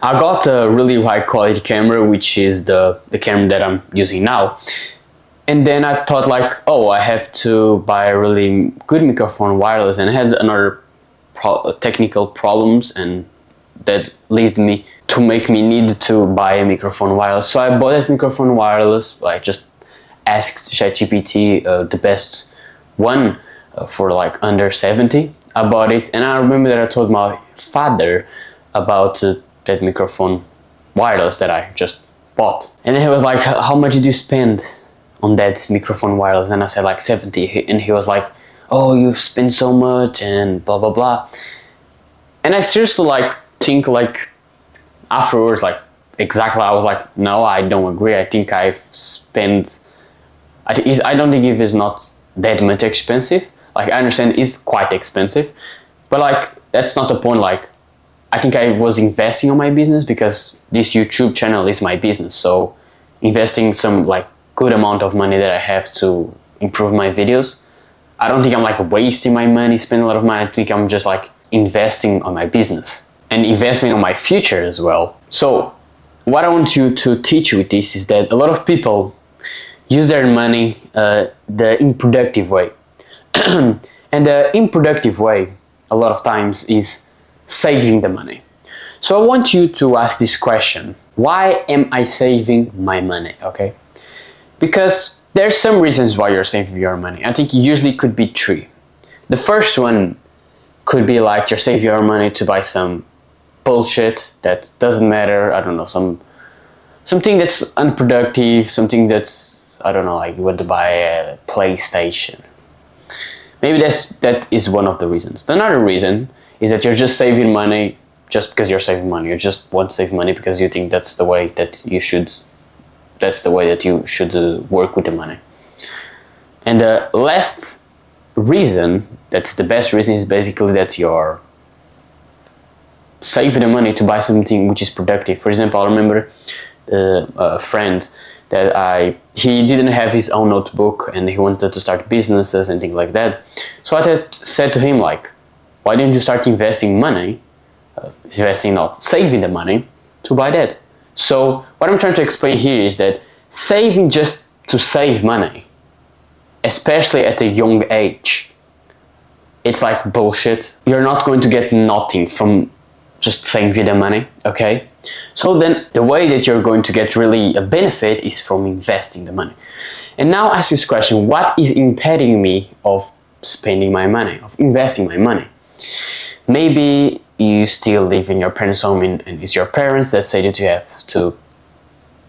I got a really high quality camera, which is the camera that I'm using now. And then I thought like, oh, I have to buy a really good microphone wireless, and I had another technical problems, and that led me to make me need to buy a microphone wireless. So I bought that microphone wireless. I just asked ChatGPT the best one for like under 70. I bought it, and I remember that I told my father about that microphone wireless that I just bought. And then he was like, how much did you spend on that microphone wireless? And I said like 70, and he was like, oh, you've spent so much and blah blah blah. And I seriously like think like afterwards, like exactly, I was like, no, I don't agree. I think I've spent, I don't think it is not that much expensive. Like I understand it's quite expensive, but like that's not the point. Like I think I was investing on my business, because this YouTube channel is my business. So investing some like good amount of money that I have to improve my videos, I don't think I'm like wasting my money, spending a lot of money. I think I'm just like investing on my business and investing on my future as well. So what I want you to teach with this is that a lot of people use their money the unproductive way. And the unproductive way a lot of times is saving the money. So I want you to ask this question: why am I saving my money? Okay, because there's some reasons why you're saving your money. I think usually could be three. The first one could be like you're saving your money to buy some bullshit that doesn't matter. I don't know, something that's unproductive, something that's, I don't know, like you want to buy a PlayStation. Maybe that is one of the reasons. Another reason is that you're just saving money just because you're saving money. You just want to save money because you think that's the way that you should, work with the money. And the last reason, that's the best reason, is basically that you're saving the money to buy something which is productive. For example, I remember a friend that he didn't have his own notebook, and he wanted to start businesses and things like that. So I said to him like, why don't you start investing money, not saving the money, to buy that? So what I'm trying to explain here is that saving just to save money, especially at a young age, it's like bullshit. You're not going to get nothing from just saving the money, okay? So then the way that you're going to get really a benefit is from investing the money. And now ask this question: what is impeding me of spending my money, of investing my money? Maybe you still live in your parents' home, and it's your parents that say that you have to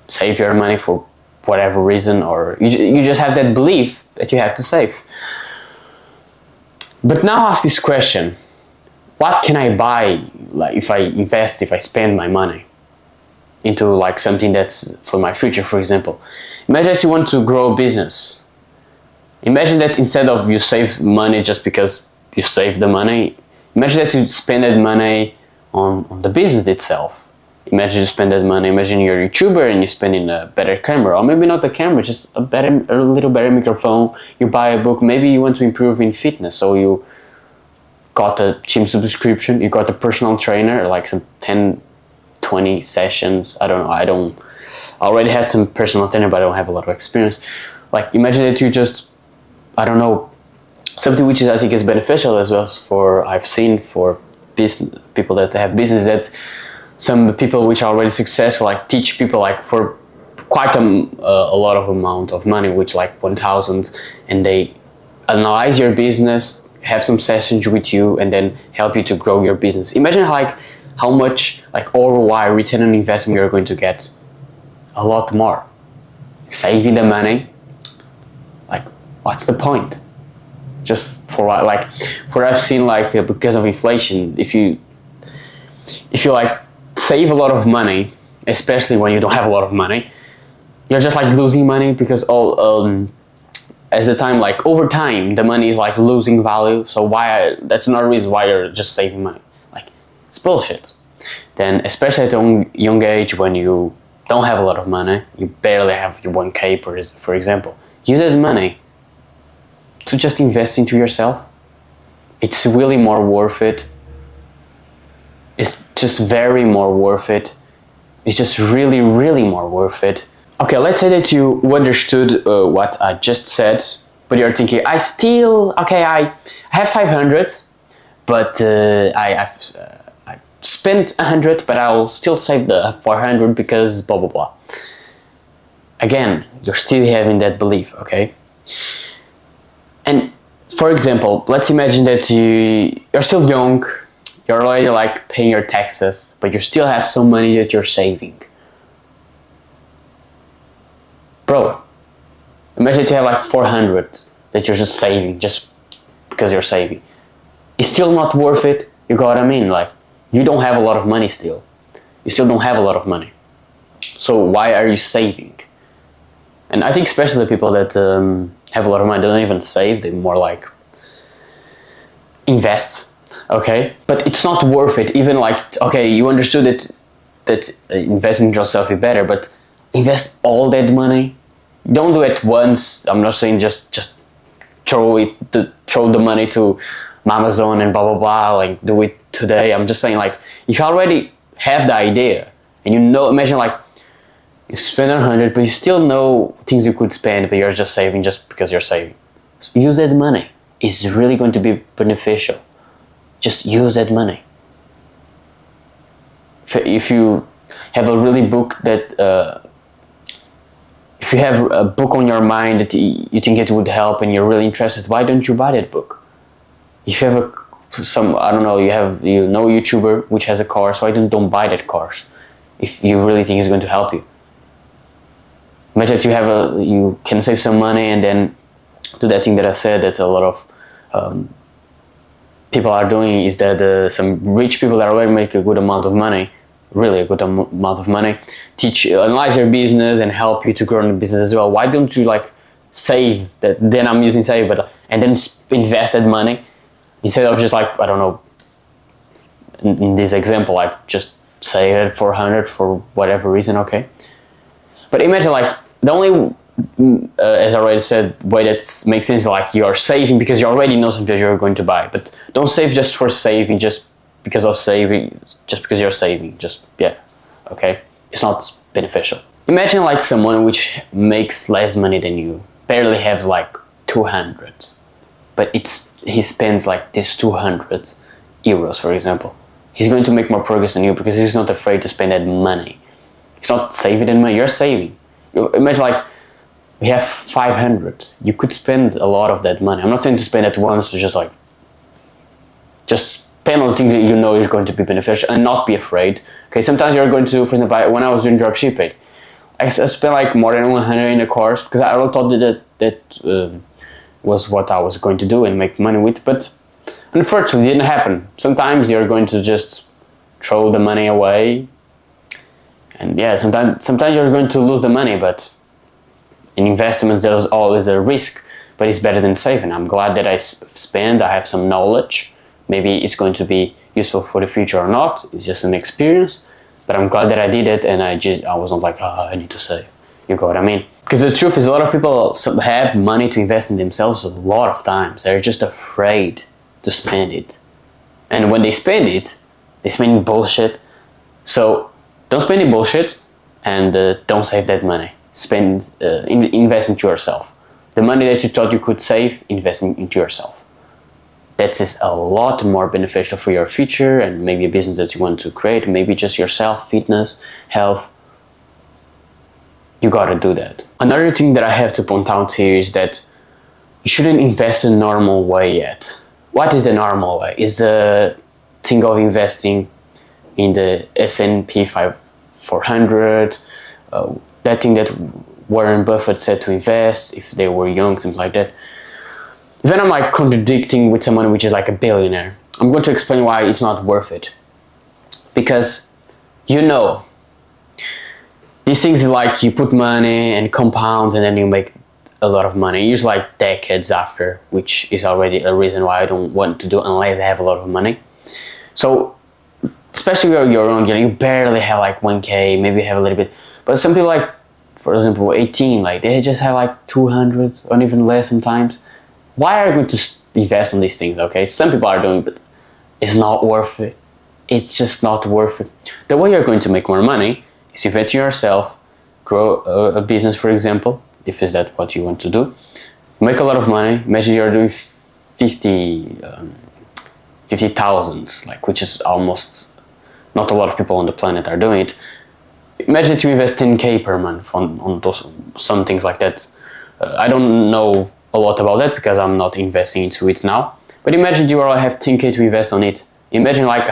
save your money for whatever reason, or you just have that belief that you have to save. But now ask this question: what can I buy, like if I spend my money into like something that's for my future? For example, imagine that you want to grow a business. Imagine that instead of you save money just because you save the money, imagine that you spend that money on the business itself. Imagine you spend that money, imagine you're a YouTuber and you spend in a better camera, or maybe not a camera, just a little better microphone. You buy a book, maybe you want to improve in fitness, so you got a gym subscription, you got a personal trainer, like some 10, 20 sessions. I don't know, I already had some personal trainer, but I don't have a lot of experience. Like imagine that you just, I don't know, something which is, I think, is beneficial as well I've seen for business, people that have business, that some people which are already successful like teach people like for quite a lot of amount of money, which like 1,000, and they analyze your business, have some sessions with you, and then help you to grow your business. Imagine like how much like ROI, return on investment, you're going to get. A lot more. Saving the money, like what's the point? Just for like, for I've seen like because of inflation, if you like save a lot of money, especially when you don't have a lot of money, you're just like losing money, because as the time, like over time, the money is like losing value. So that's another reason why you're just saving money. Like it's bullshit. Then especially at a young age, when you don't have a lot of money, you barely have your 1K for example, use that money to just invest into yourself. It's really more worth it. It's just very more worth it. It's just really, really more worth it. Okay, let's say that you understood what I just said, but you're thinking, I have 500, but I spent 100, but I'll still save the 400 because blah blah blah. Again, you're still having that belief, okay? And for example, let's imagine that you're still young, you're already like paying your taxes, but you still have some money that you're saving. Bro, imagine that you have like 400 that you're just saving, just because you're saving. It's still not worth it, you got what I mean? Like, you don't have a lot of money still. You still don't have a lot of money. So why are you saving? And I think especially the people that have a lot of money, they don't even save, they more like invest, okay? But it's not worth it. Even like, okay, you understood that investing in yourself is better, but invest all that money. Don't do it once. I'm not saying just throw the money to Amazon and blah blah blah, like do it today. I'm just saying, like, if you already have the idea and you know, imagine like you spend 100, but you still know things you could spend, but you're just saving just because you're saving. So use that money. It's really going to be beneficial. Just use that money. If you have a really book that if you have a book on your mind that you think it would help and you're really interested, why don't you buy that book? If you have I don't know, you know a YouTuber which has a course, why don't buy that course if you really think it's going to help you? Imagine that you can save some money and then do that thing that I said that a lot of people are doing, is that some rich people that already make a good amount of money, really a good amount of money, analyze your business and help you to grow in the business as well. Why don't you like save that? Then I'm using save, but and then invest that money instead of just like, I don't know, in this example, like just save it for 100 for whatever reason, okay? But imagine like the only as I already said, way that makes sense is like you're saving because you already know something you're going to buy. But don't save just for saving, just because of saving, just because you're saving. Just, yeah, okay? It's not beneficial. Imagine like someone which makes less money than you, barely has like 200, but he spends like this 200 euros, for example. He's going to make more progress than you because he's not afraid to spend that money. He's not saving that money, you're saving. Imagine like, we have 500. You could spend a lot of that money. I'm not saying to spend at once, to just spend on things that you know is going to be beneficial and not be afraid. Okay, sometimes you're going to, for example, when I was doing dropshipping, I spent like more than 100 in the course because I really thought that was what I was going to do and make money with, but unfortunately it didn't happen. Sometimes you're going to just throw the money away, and yeah, sometimes you're going to lose the money, but in investments there's always a risk, but it's better than saving. I'm glad that I have some knowledge. Maybe it's going to be useful for the future or not, it's just an experience, but I'm glad that I did it, and I wasn't like, oh, I need to save. You got what I mean? Because the truth is, a lot of people have money to invest in themselves a lot of times. They're just afraid to spend it. And when they spend it, they spend bullshit. So don't spend any bullshit, and don't save that money. Invest into yourself. The money that you thought you could save, invest into yourself. That is a lot more beneficial for your future and maybe a business that you want to create, maybe just yourself, fitness, health. You gotta do that. Another thing that I have to point out here is that you shouldn't invest in a normal way yet. What is the normal way? Is the thing of investing in the S&P 400, that thing that Warren Buffett said to invest if they were young, something like that. Then I'm like contradicting with someone which is like a billionaire. I'm going to explain why it's not worth it. Because, you know, these things are like you put money and compounds and then you make a lot of money. Usually like decades after, which is already a reason why I don't want to do it unless I have a lot of money. So, especially when you're young, you barely have like 1K, maybe you have a little bit. But some people like, for example, 18, like they just have like 200 or even less sometimes. Why are you going to invest on these things, okay? Some people are doing it, but it's not worth it. it's just not worth it. The way you're going to make more money is invest in yourself, grow a business, for example, if is that what you want to do. Make a lot of money. Imagine you're doing 50,000, like, which is almost not a lot of people on the planet are doing it. Imagine that you invest 10k per month on those, some things like that. I don't know a lot about that because I'm not investing into it now. But imagine you all have 10k to invest on it. Imagine like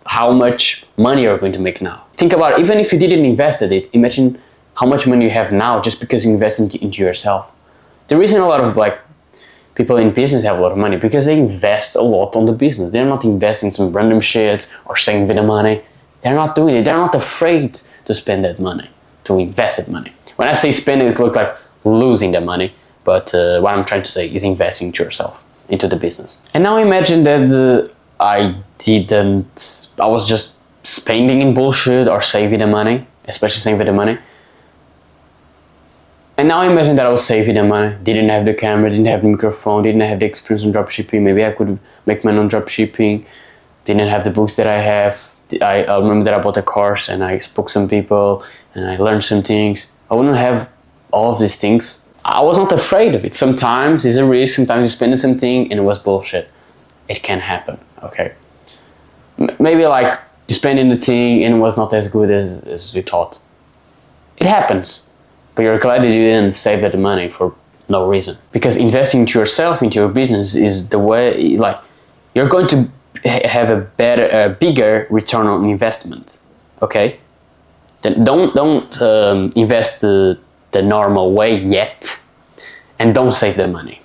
how much money you're going to make now. Think about it, even if you didn't invest in it, imagine how much money you have now just because you invest into yourself. The reason a lot of like people in business have a lot of money because they invest a lot on the business. They're not investing some random shit or saving the money. They're not doing it. They're not afraid to spend that money, to invest that money. When I say spending, it looks like losing the money, but what I'm trying to say is investing into yourself, into the business. And now imagine that I was just spending in bullshit or saving the money, especially saving the money. And now imagine that I was saving the money, didn't have the camera, didn't have the microphone, didn't have the experience on dropshipping. Maybe I could make money on dropshipping, didn't have the books that I have. I remember that I bought a course and I spoke to some people and I learned some things. I wouldn't have all of these things. I was not afraid of it. Sometimes it's a risk, sometimes you spend something and it was bullshit. It can happen, okay? Maybe like you spend in the thing and it was not as good as you thought. It happens. But you're glad that you didn't save that money for no reason. Because investing into yourself, into your business is the way, like, you're going to have a bigger return on investment, okay? Then don't invest the normal way yet, and don't save the money.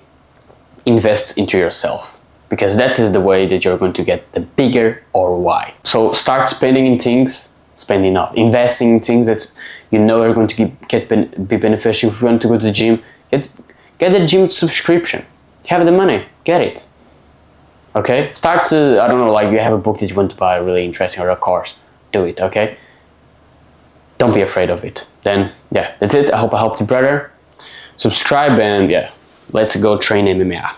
Invest into yourself, because that is the way that you're going to get the bigger ROI. So start spending in things, spend enough, investing in things that you know are going to be beneficial. If you want to go to the gym, get the gym subscription. You have the money, get it. Okay, start to, I don't know, like you have a book that you want to buy, really interesting, or a course, do it, okay? Don't be afraid of it. Then, yeah, that's it. I hope I helped you, brother. Subscribe and yeah, let's go train MMA.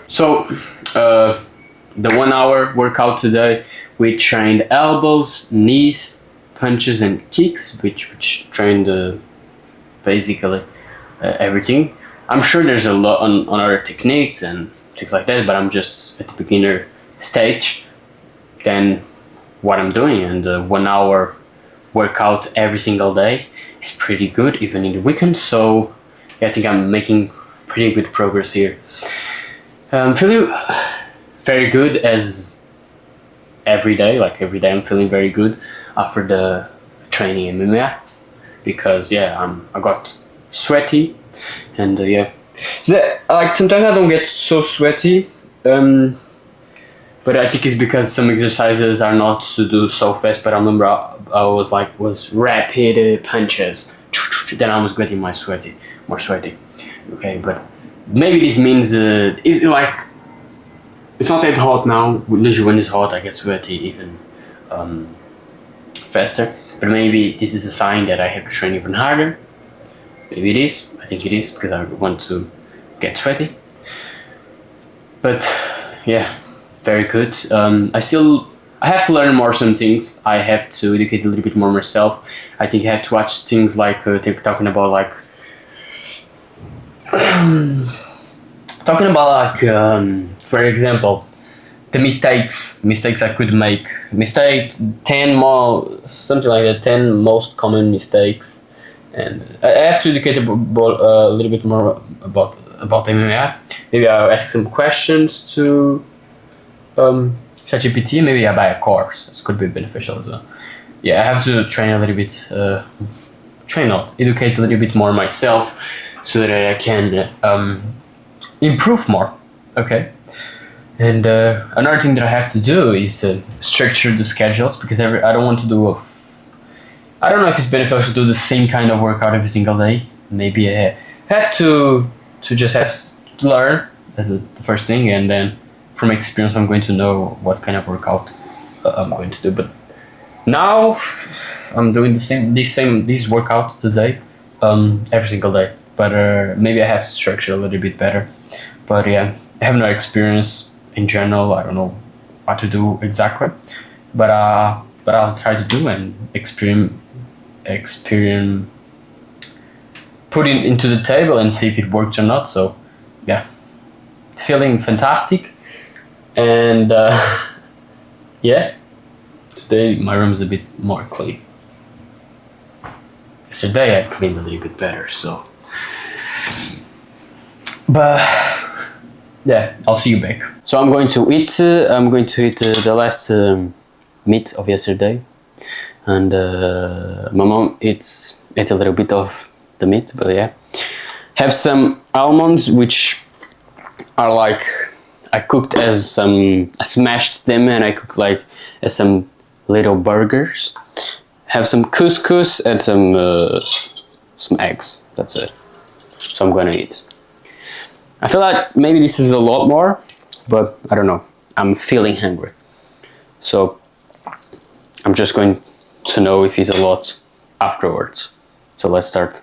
So, the 1 hour workout today, we trained elbows, knees, punches, and kicks, which trained basically everything. I'm sure there's a lot on other techniques and things like that, but I'm just at the beginner stage. Then what I'm doing, and 1 hour workout every single day is pretty good, even in the weekend. So yeah, I think I'm making pretty good progress here. Feeling very good as every day. Like every day, I'm feeling very good after the training in MMA because yeah, I got sweaty and yeah, like sometimes I don't get so sweaty. But I think it's because some exercises are not to do so fast. But I remember I was rapid punches. Then I was getting more sweaty. Okay, but maybe this means it's like it's not that hot now. Usually when it's hot, I get sweaty even faster. But maybe this is a sign that I have to train even harder. Maybe it is. I think it is because I want to get sweaty. But yeah, very good. I have to learn more some things. I have to educate a little bit more myself. I think I have to watch things like talking about like for example, the mistakes I could make. Mistakes 10 more something like that. 10 most common mistakes, and I have to educate a little bit more about MMA. Maybe I'll ask some questions to ChatGPT. Maybe I buy a course. This could be beneficial as well. Yeah, I have to train a little bit, educate a little bit more myself, so that I can improve more. Okay. And another thing that I have to do is structure the schedules because I don't want to do I don't know if it's beneficial to do the same kind of workout every single day. Maybe I have to just have to learn as the first thing, and then from experience I'm going to know what kind of workout I'm going to do. But now I'm doing this workout today every single day. But maybe I have to structure a little bit better. But yeah, I have no experience in general. I don't know what to do exactly, but I'll try to do and experience put it into the table and see if it works or not. So yeah, feeling fantastic. And yeah, today my room is a bit more clean. Yesterday I cleaned a little bit better, so. But yeah, I'll see you back. So I'm going to eat. The last meat of yesterday, and my mom ate a little bit of the meat. But yeah, have some almonds which are like I cooked as I smashed them and I cooked like as some little burgers. Have some couscous and some eggs. That's it. So I'm gonna eat. I feel like maybe this is a lot more, but I don't know. I'm feeling hungry. So I'm just going to know if it's a lot afterwards. So let's start.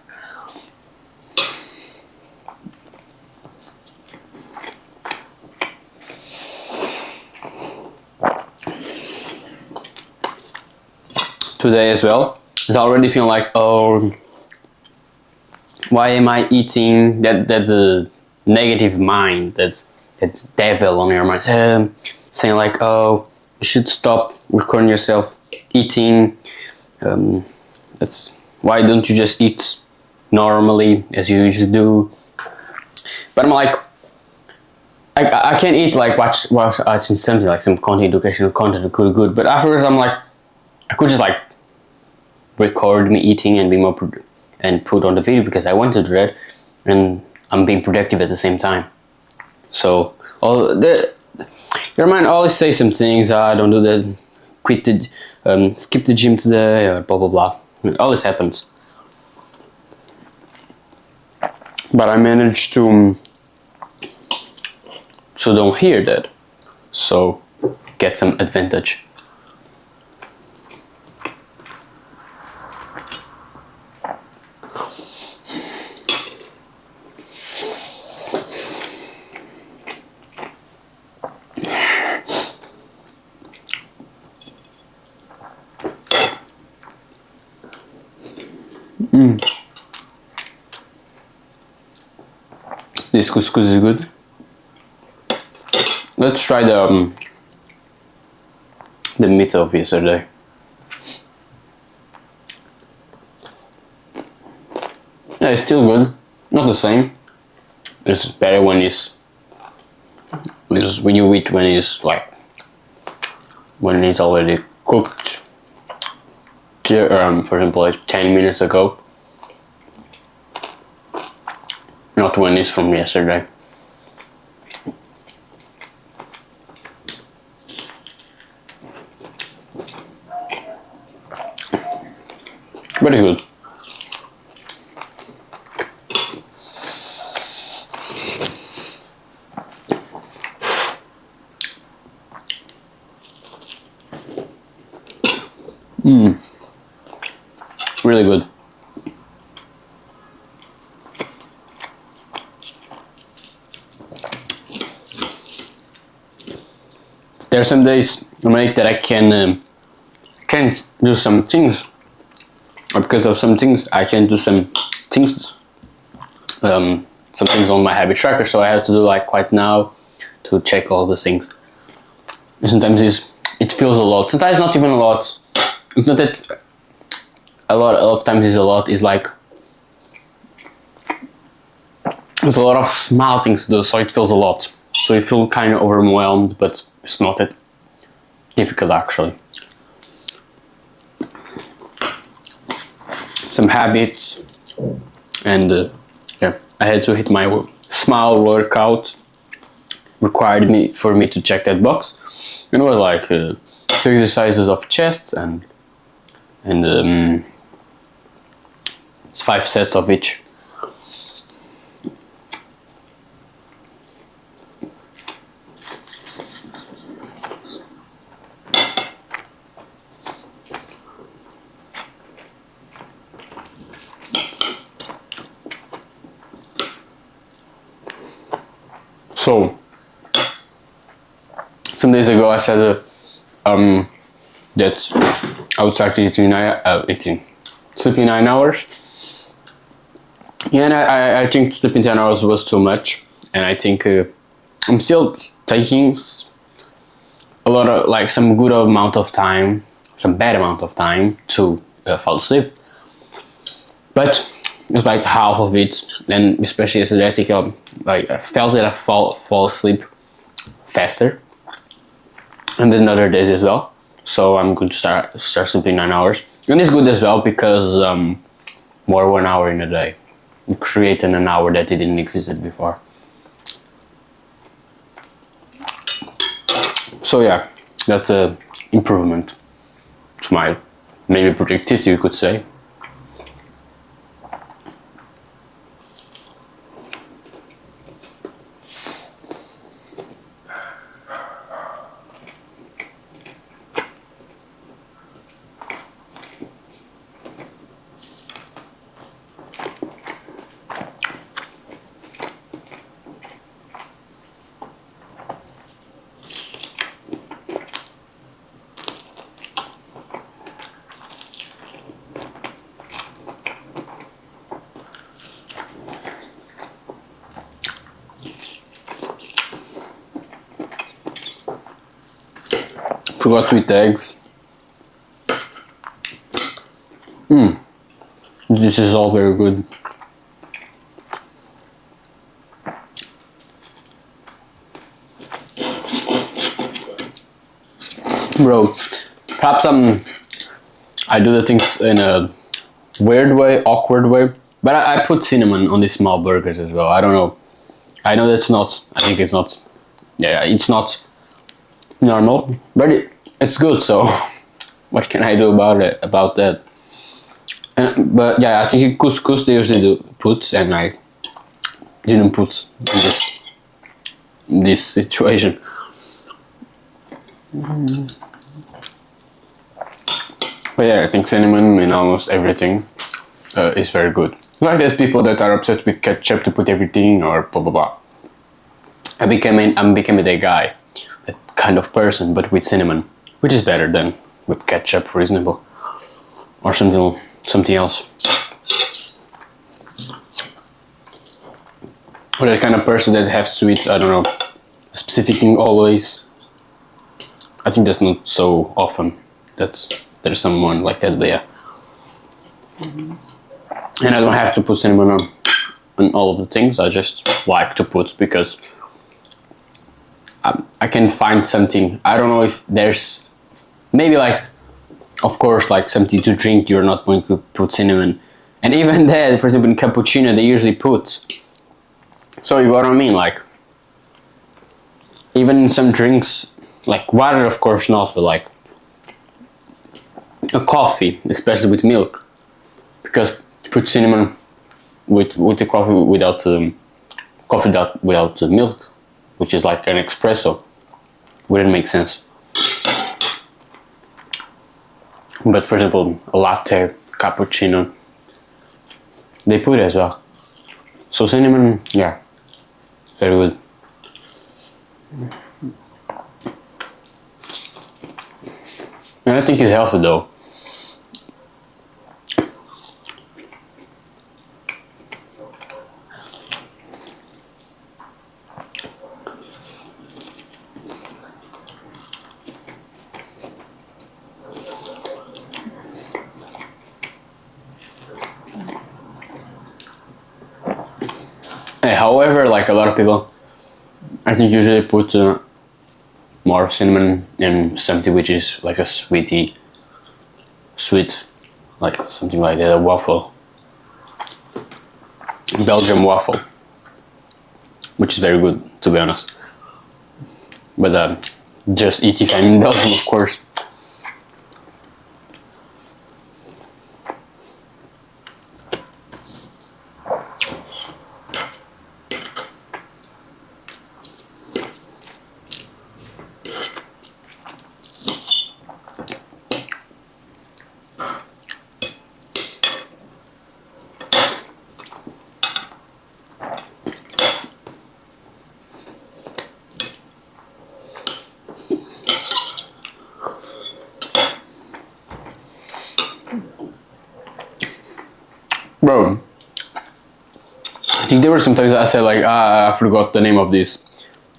Today as well, I already feel like, oh, why am I eating? That's a negative mind. That's devil on your mind saying like, oh, you should stop recording yourself eating. That's why don't you just eat normally as you usually do? But I'm like, I can't eat like watching something like some content, educational content, good. But afterwards, I'm like, I could just like record me eating and be more and put on the video because I want to do that, and I'm being productive at the same time. So your mind always say some things. Don't do that. Skip the gym today, or blah blah blah. It always happens. But I managed to don't hear that. So get some advantage. This couscous is good. Let's try the meat of yesterday. Yeah, it's still good. Not the same. It's better when when you eat when it's like when it's already cooked. For example, like 10 minutes ago. Not when it's from yesterday. But it's good. Really good. There are some days I make that I can't do some things, or because of some things I can do some things on my habit tracker, so I have to do like quite now to check all the things. And sometimes it feels a lot. Sometimes not even a lot. It's not that a lot of times is a lot. It's like there's a lot of small things to do, so it feels a lot. So you feel kind of overwhelmed, but it's not that difficult actually. Some habits, and yeah, I had to hit my small workout. Required for me to check that box, and it was like 2 exercises of chest and it's 5 sets of each. So some days ago I said that I would start sleeping 9 hours. Yeah, and I think sleeping 10 hours was too much, and I think I'm still taking a lot of like some good amount of time, some bad amount of time to fall asleep. But it's like half of it, and especially yesterday, I think I felt that I fall asleep faster, and then other days as well. So I'm going to start sleeping 9 hours, and it's good as well because more 1 hour in a day, creating an hour that didn't exist before. So yeah, that's a improvement to my maybe productivity, you could say. Forgot to eat eggs. This is all very good. Bro, perhaps I do the things in a weird way, awkward way, but I put cinnamon on these small burgers as well. I don't know. I know that's not, I think it's not, yeah, it's not normal, but it's good, so what can I do about that? But yeah, I think couscous they usually do put, and I didn't put in this situation. But yeah, I think cinnamon in almost everything is very good. Like there's people that are obsessed with ketchup to put everything or blah blah blah. I'm becoming that guy, that kind of person, but with cinnamon, which is better than with ketchup, for example, or something else. or that kind of person that have sweets, I don't know, a specific thing always. I think that's not so often that there's someone like that, but yeah. And I don't have to put cinnamon on all of the things. I just like to put because I can find something. I don't know if there's maybe like, of course, like something to drink. You're not going to put cinnamon, and even that, for example, in cappuccino, they usually put. So you know what I mean, like even in some drinks, like water, of course not, but like a coffee, especially with milk, because you put cinnamon with the coffee without without the milk, which is like an espresso, wouldn't make sense. But for example, a latte, cappuccino, they put it as well. So cinnamon, yeah, very good. And I think it's healthy though. However, like a lot of people, I think usually put more cinnamon in something which is like a sweet, like something like that, a waffle, Belgian waffle, which is very good to be honest. But just eat if I'm in Belgium, of course. Bro, I think there were some times I said like, I forgot the name of this.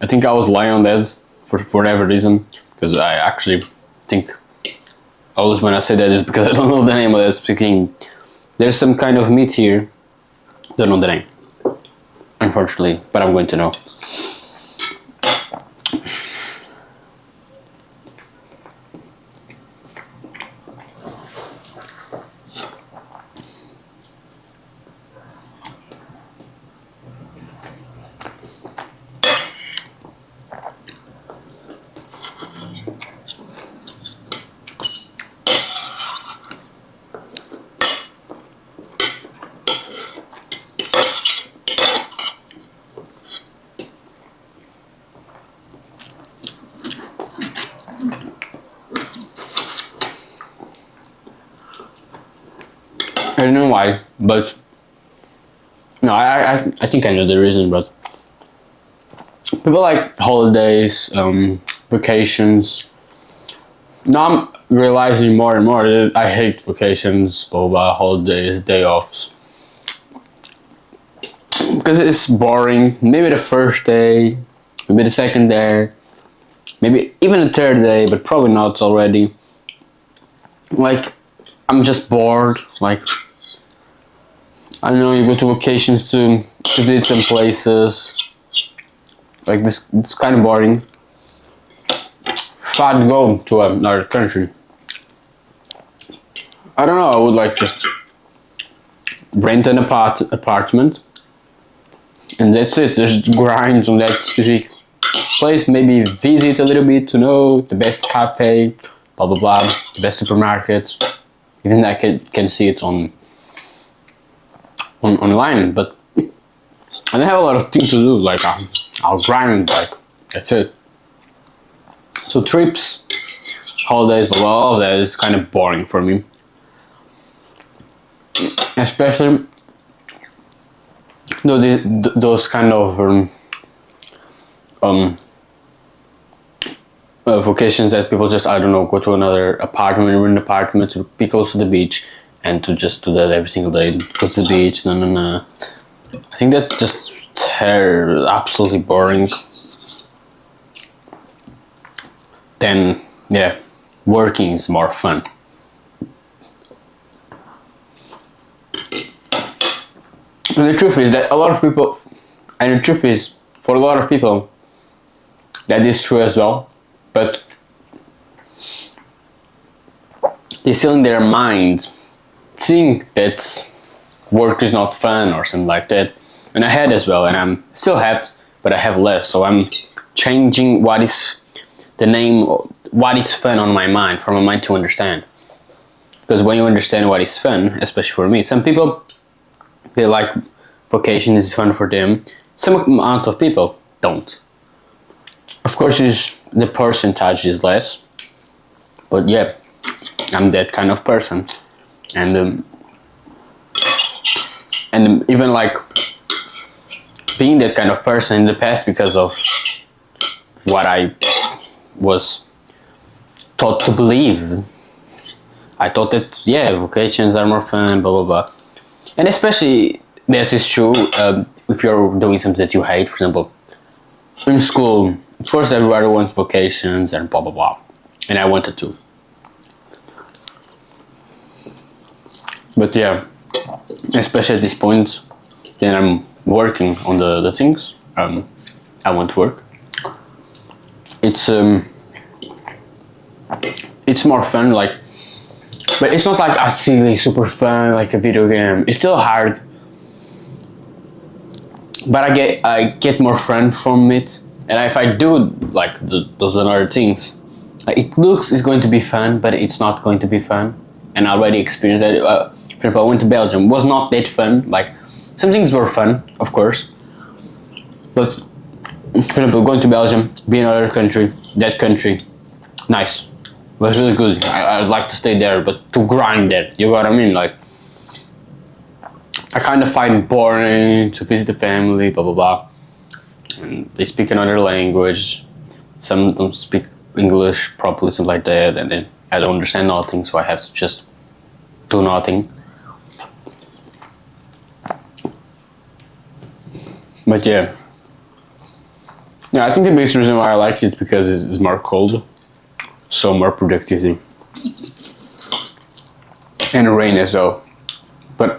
I think I was lying on that for whatever reason, because I actually think always when I say that is because I don't know the name of that speaking. There's some kind of meat here, don't know the name, unfortunately, but I'm going to know. I don't know why, but no, I think I know the reason, but people like holidays, vacations. Now I'm realizing more and more that I hate vacations, holidays, day offs, because it's boring. Maybe the first day, maybe the second day, maybe even the third day, but probably not already. Like, I'm just bored. Like, I don't know, you go to vacations to visit some places. Like this, it's kind of boring. If I'd go to another country, I don't know, I would like just rent an apartment, and that's it. Just grind on that specific place. Maybe visit a little bit to know the best cafe, blah blah blah, the best supermarket. Even I can see it online, but I don't have a lot of things to do. Like I'll grind, like that's it. So trips, holidays, but all of that is kind of boring for me. Especially those kind of vacations that people just, I don't know, go to another apartment, rent an apartment to be close to the beach, and to just do that every single day, go to the beach. No. I think that's just hair absolutely boring, then yeah, working is more fun. And the truth is that a lot of people, and the truth is for a lot of people, that is true as well, but they still in their minds think that work is not fun or something like that. And I had as well, and I'm still have, but I have less. So I'm changing what is the name, what is fun on my mind, for my mind to understand. Because when you understand what is fun, especially for me, some people, they like vocation is fun for them. Some amount of people don't. Of course, the percentage is less, but yeah, I'm that kind of person, and even like being that kind of person in the past because of what I was taught to believe. I thought that yeah, vocations are more fun, blah blah blah, and especially this is true if you're doing something that you hate. For example, in school, of course, everybody wants vocations and blah blah blah, and I wanted to. But yeah, especially at this point, then I'm working on the things I want to work. It's more fun, like, but it's not like a silly super fun like a video game. It's still hard, but I get more fun from it. And if I do like those other things, it looks it's going to be fun, but it's not going to be fun. And I already experienced that. For example, I went to Belgium. It was not that fun. Like, some things were fun, of course. But, for example, going to Belgium, be in another country, that country, nice. It was really good. I'd like to stay there, but to grind there, you know what I mean? Like, I kind of find it boring to visit the family, blah, blah, blah. And they speak another language. Some don't speak English properly, something like that. And then I don't understand nothing, so I have to just do nothing. But yeah, I think the biggest reason why I like it because it's more cold, so more productivity, and rain as well. But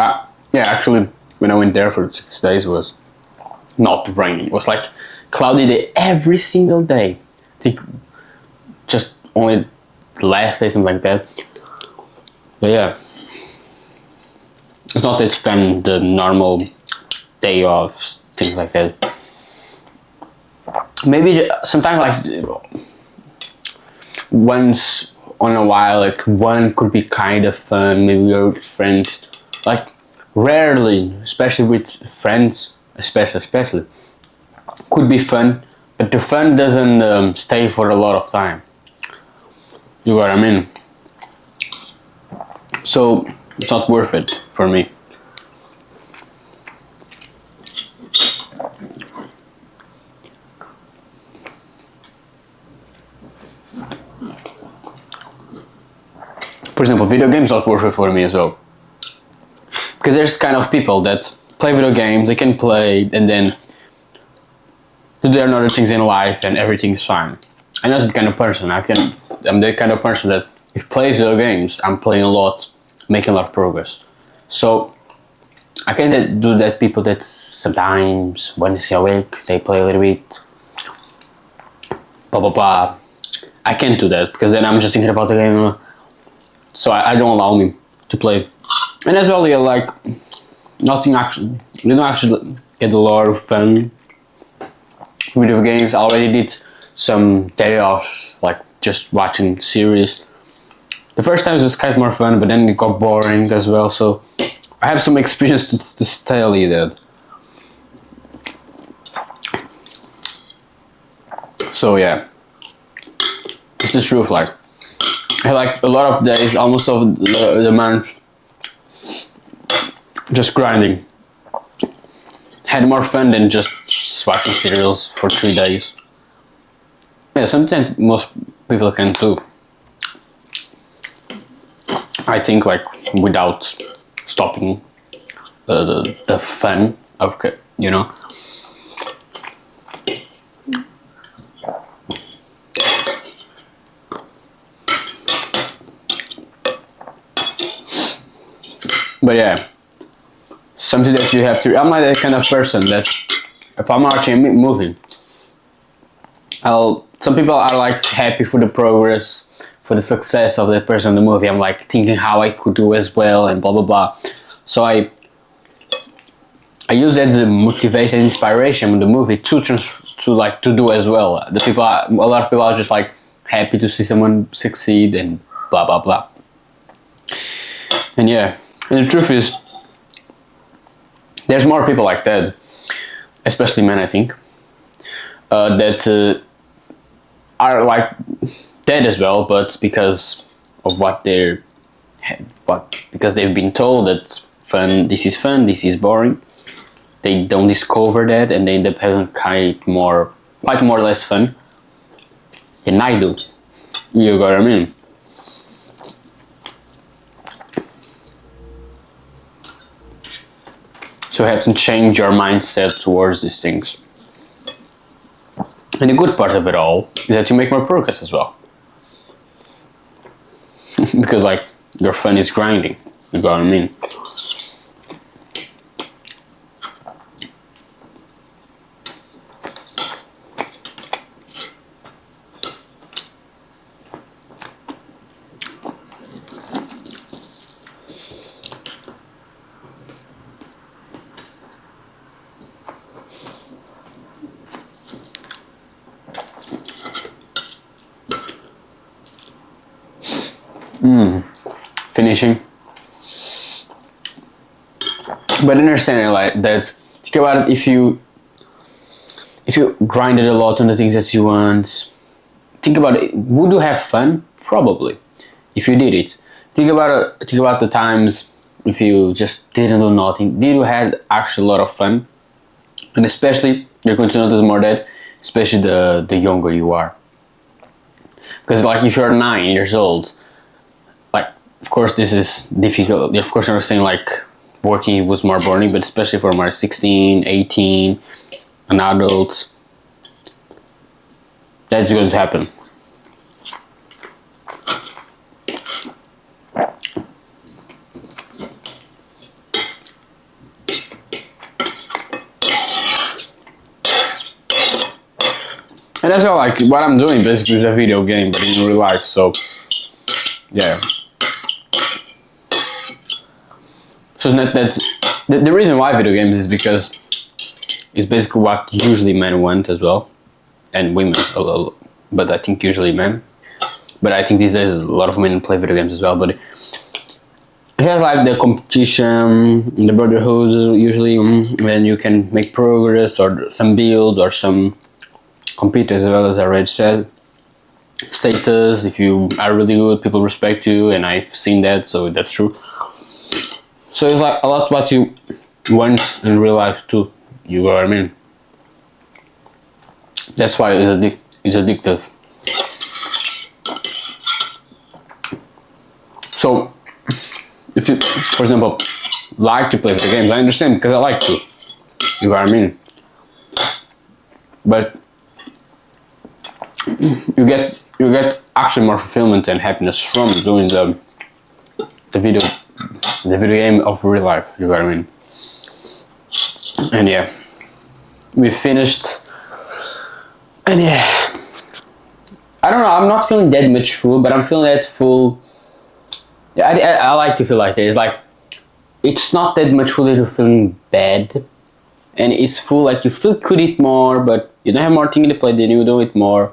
yeah, actually, when I went there for 6 days, it was not raining. It was like cloudy day every single day. I think just only the last day, something like that. But yeah, it's not that fun the normal day of things like that. Maybe sometimes like once on a while, like one could be kind of fun. Maybe you're with friends, like rarely, especially with friends, especially could be fun. But the fun doesn't stay for a lot of time. You know what I mean? So it's not worth it for me. For example, video games not worth it for me as well. Because there's kind of people that play video games, they can play and then do their other things in life and everything's fine. I'm not that kind of person. I'm the kind of person that if plays video games, I'm playing a lot, making a lot of progress. So I can do that. People that sometimes once a week they play a little bit, blah blah blah. I can't do that because then I'm just thinking about the game. So I don't allow me to play. And as well, like nothing actually. You don't actually get a lot of fun with video games. I already did some day off, like just watching series. The first time it was kind of more fun, but then it got boring as well. So I have some experience to tell you that. So yeah, it's the truth. Like I had like a lot of days, almost of the month, just grinding. Had more fun than just watching serials for 3 days. Yeah, something most people can do. I think like without stopping the fun of it, you know. But yeah, something that you have to. I'm like that kind of person that if I'm watching a movie, some people are like happy for the progress, for the success of the person in the movie. I'm like thinking how I could do as well and blah blah blah. So I use that as a motivation, inspiration in the movie to do as well. A lot of people are just like happy to see someone succeed and blah blah blah. And yeah, and the truth is, there's more people like that, especially men, I think, that are like that as well, but because of because they've been told that this is boring. They don't discover that, and they end up having quite more or less fun. And I do. You got what I mean? So you have to change your mindset towards these things. And the good part of it all is that you make more progress as well. Because like your fun is grinding. You got what I mean? Finishing. But understand like that. Think about it. If you grinded a lot on the things that you want, think about it. Would you have fun? Probably. If you did it. Think about it. Think about the times if you just didn't do nothing. Did you had actually a lot of fun? And especially you're going to notice more that, especially the younger you are. Because like if you're 9 years old. Of course, this is difficult. Of course, I'm saying like working was more boring, but especially for my 16, 18, an adult, that's going to happen. And that's all like what I'm doing basically is a video game, but in real life. So, yeah. So the reason why video games is because it's basically what usually men want as well, and women, but I think usually men. But I think these days a lot of women play video games as well. But it has like the competition, the brotherhood usually, when you can make progress or some builds or some compete as well, as I already said. Status, if you are really good, people respect you, and I've seen that, so that's true. So it's like a lot what you want in real life too. You know what I mean? That's why it's addictive. So if you, for example, like to play video games, I understand because I like to. You know what I mean? But you get actually more fulfillment and happiness from doing the video game of real life. You know what I mean? And yeah, we finished. And yeah, I don't know. I'm not feeling that much full, but I'm feeling that full. Yeah, I like to feel like that. It's like it's not that much full that you're feeling bad, and it's full like you feel could eat more, but you don't have more thing to play. Then you do it more.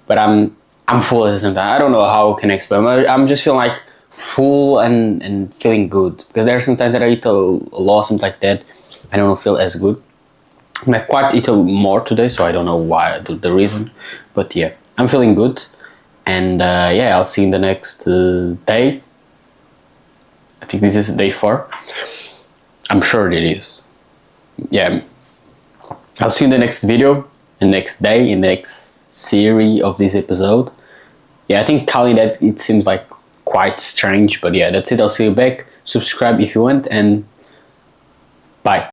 But I'm full at the same time. I don't know how I can explain. I'm just feeling like full and feeling good, because there are some times that I eat a lot, something like that. I don't feel as good. I quite eat more today, so I don't know why the reason, but yeah, I'm feeling good, and yeah, I'll see you in the next day. I think this is day 4. I'm sure it is. Yeah, I'll see you in the next video, the next day, in the next series of this episode. Yeah, I think calling that it seems like quite strange, but yeah, that's it. I'll see you back. Subscribe if you want, and bye.